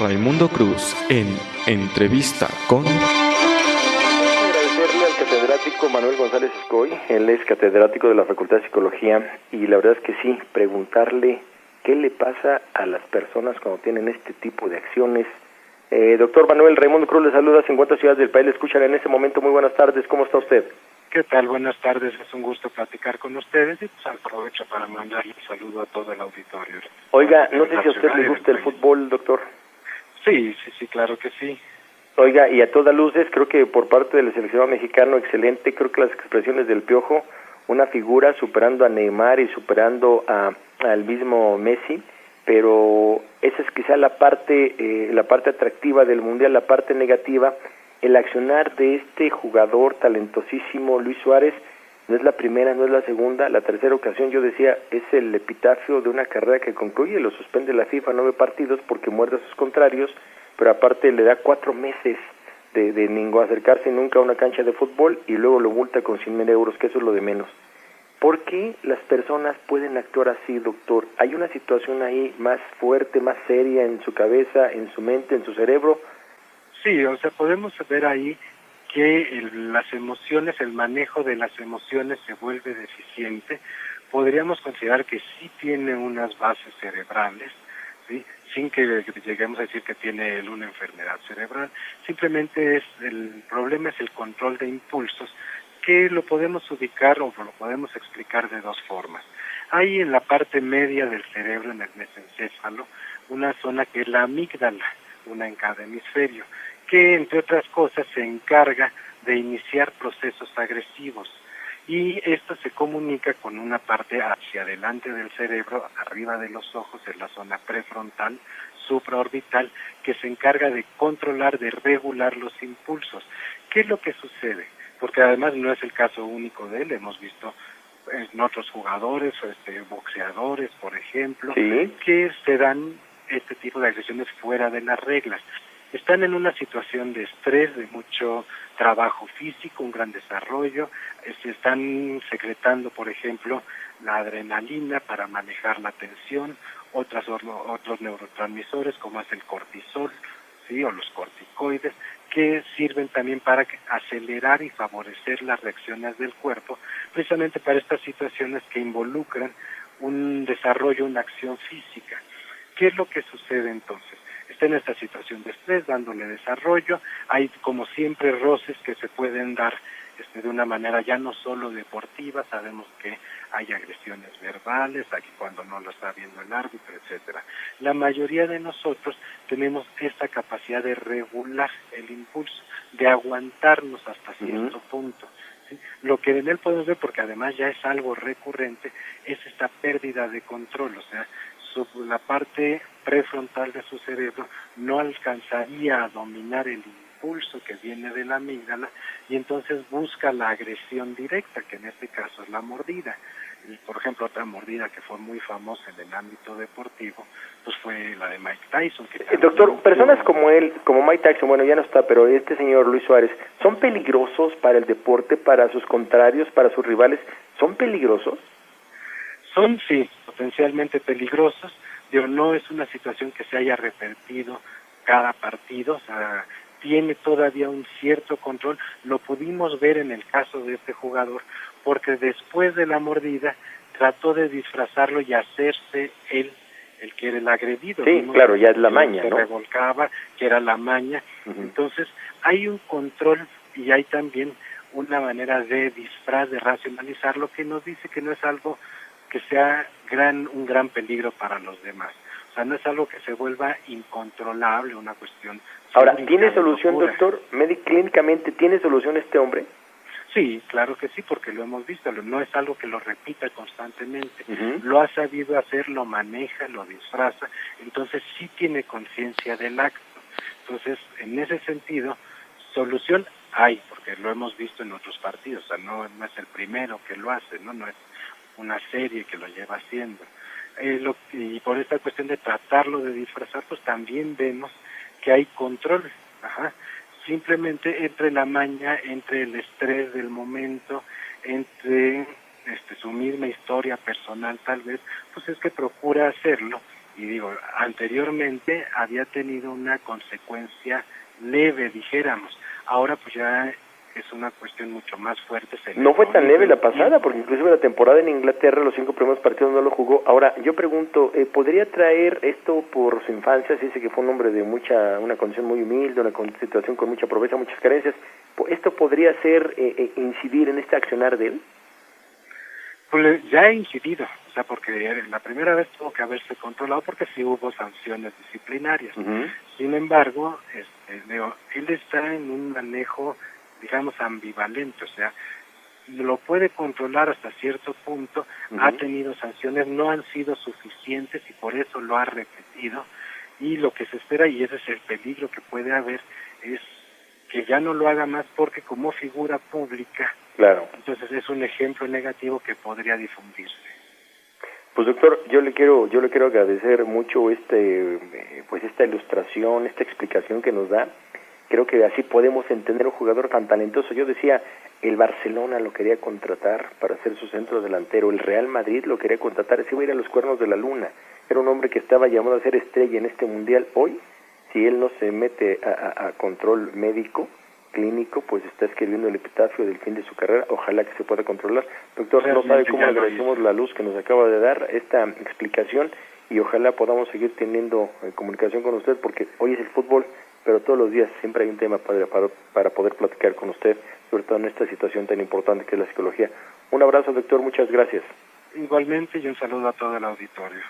Raimundo Cruz en Entrevista con... Agradecerle al catedrático Manuel González Escoy. Él es catedrático de la Facultad de Psicología y la verdad es que sí, preguntarle qué le pasa a las personas cuando tienen este tipo de acciones. Doctor Manuel, Raimundo Cruz le saluda, 50 ciudades del país le escuchan en este momento. Muy buenas tardes, ¿cómo está usted? ¿Qué tal? Buenas tardes, es un gusto platicar con ustedes y pues aprovecho para mandarle un saludo a todo el auditorio. Oiga, no sé si a usted le gusta el fútbol, doctor. Sí, claro que sí. Oiga, y a todas luces, creo que por parte del seleccionado mexicano, excelente, creo que las expresiones del Piojo, una figura superando a Neymar y superando al mismo Messi, pero esa es quizá la parte atractiva del Mundial, la parte negativa. El accionar de este jugador talentosísimo, Luis Suárez, no es la primera, no es la segunda, la tercera ocasión, yo decía, es el epitafio de una carrera que concluye, lo suspende la FIFA 9 partidos porque muerde a sus contrarios, pero aparte le da 4 meses de ningún acercarse nunca a una cancha de fútbol y luego lo multa con 100,000 euros, que eso es lo de menos. ¿Por qué las personas pueden actuar así, doctor? ¿Hay una situación ahí más fuerte, más seria en su cabeza, en su mente, en su cerebro? Sí, o sea, podemos ver ahí que las emociones, el manejo de las emociones se vuelve deficiente. Podríamos considerar que sí tiene unas bases cerebrales, ¿sí? Sin que lleguemos a decir que tiene él una enfermedad cerebral. Simplemente el problema es el control de impulsos, que lo podemos ubicar o lo podemos explicar de dos formas. Hay en la parte media del cerebro, en el mesencéfalo, una zona que es la amígdala, una en cada hemisferio, que entre otras cosas se encarga de iniciar procesos agresivos y esto se comunica con una parte hacia adelante del cerebro, arriba de los ojos, en la zona prefrontal, supraorbital, que se encarga de controlar, de regular los impulsos. ¿Qué es lo que sucede? Porque además no es el caso único de él, hemos visto en otros jugadores, boxeadores, por ejemplo, ¿sí?, que se dan este tipo de agresiones fuera de las reglas. Están en una situación de estrés, de mucho trabajo físico, un gran desarrollo, se están secretando, por ejemplo, la adrenalina para manejar la tensión, otros neurotransmisores como es el cortisol, ¿sí?, o los corticoides, que sirven también para acelerar y favorecer las reacciones del cuerpo, precisamente para estas situaciones que involucran un desarrollo, una acción física. ¿Qué es lo que sucede entonces? Está en esta situación de estrés, dándole desarrollo, hay como siempre roces que se pueden dar de una manera ya no solo deportiva, sabemos que hay agresiones verbales, aquí cuando no lo está viendo el árbitro, etcétera. La mayoría de nosotros tenemos esta capacidad de regular el impulso, de aguantarnos hasta cierto punto. ¿Sí? Lo que en él podemos ver, porque además ya es algo recurrente, es esta pérdida de control, o sea, la parte prefrontal de su cerebro no alcanzaría a dominar el impulso que viene de la amígdala y entonces busca la agresión directa, que en este caso es la mordida. Y, por ejemplo, otra mordida que fue muy famosa en el ámbito deportivo, pues fue la de Mike Tyson. Doctor, personas como él, como Mike Tyson, bueno, ya no está, pero este señor Luis Suárez, ¿son peligrosos para el deporte, para sus contrarios, para sus rivales? ¿Son peligrosos? Son, sí, potencialmente peligrosos. No es una situación que se haya repetido cada partido, o sea, tiene todavía un cierto control. Lo pudimos ver en el caso de este jugador, porque después de la mordida trató de disfrazarlo y hacerse él el que era el agredido. Sí, claro, ya es la maña, ¿no? Se revolcaba, que era la maña. Entonces, hay un control y hay también una manera de disfraz, de racionalizarlo, que nos dice que no es algo que sea un gran peligro para los demás. O sea, no es algo que se vuelva incontrolable, una cuestión... Ahora, ¿tiene solución, doctor? ¿Clínicamente tiene solución este hombre? Sí, claro que sí, porque lo hemos visto, no es algo que lo repita constantemente. Lo ha sabido hacer, lo maneja, lo disfraza, entonces sí tiene conciencia del acto. Entonces, en ese sentido, solución hay, porque lo hemos visto en otros partidos, o sea, no es el primero que lo hace, no es una serie que lo lleva haciendo. Y por esta cuestión de tratarlo de disfrazar, pues también vemos que hay control. Simplemente entre la maña, entre el estrés del momento, entre su misma historia personal tal vez, pues es que procura hacerlo Y digo, anteriormente había tenido una consecuencia leve, dijéramos. Ahora pues ya es una cuestión mucho más fuerte. No fue tan leve la pasada, porque inclusive la temporada en Inglaterra, los 5 primeros partidos no lo jugó. Ahora, yo pregunto, ¿podría traer esto por su infancia? Se dice que fue un hombre de una condición muy humilde, una situación con mucha pobreza, muchas carencias. ¿Esto podría ser incidir en este accionar de él? Pues ya ha incidido, o sea, porque la primera vez tuvo que haberse controlado porque sí hubo sanciones disciplinarias. Sin embargo, él está en un manejo, digamos, ambivalente, o sea, lo puede controlar hasta cierto punto, ha tenido sanciones, no han sido suficientes y por eso lo ha repetido, y lo que se espera, y ese es el peligro que puede haber, es que ya no lo haga más porque como figura pública, claro, entonces es un ejemplo negativo que podría difundirse. Pues doctor, yo le quiero agradecer mucho pues esta ilustración, esta explicación que nos da. Creo que así podemos entender un jugador tan talentoso. Yo decía, el Barcelona lo quería contratar para ser su centro delantero, el Real Madrid lo quería contratar, ese iba a ir a los cuernos de la luna. Era un hombre que estaba llamado a ser estrella en este mundial. Hoy, si él no se mete a control médico, clínico, pues está escribiendo el epitafio del fin de su carrera. Ojalá que se pueda controlar. Doctor, no sabe cómo agradecemos la luz que nos acaba de dar esta explicación y ojalá podamos seguir teniendo comunicación con usted, porque hoy es el fútbol, pero todos los días siempre hay un tema para poder platicar con usted, sobre todo en esta situación tan importante que es la psicología. Un abrazo, doctor, muchas gracias. Igualmente, y un saludo a todo el auditorio.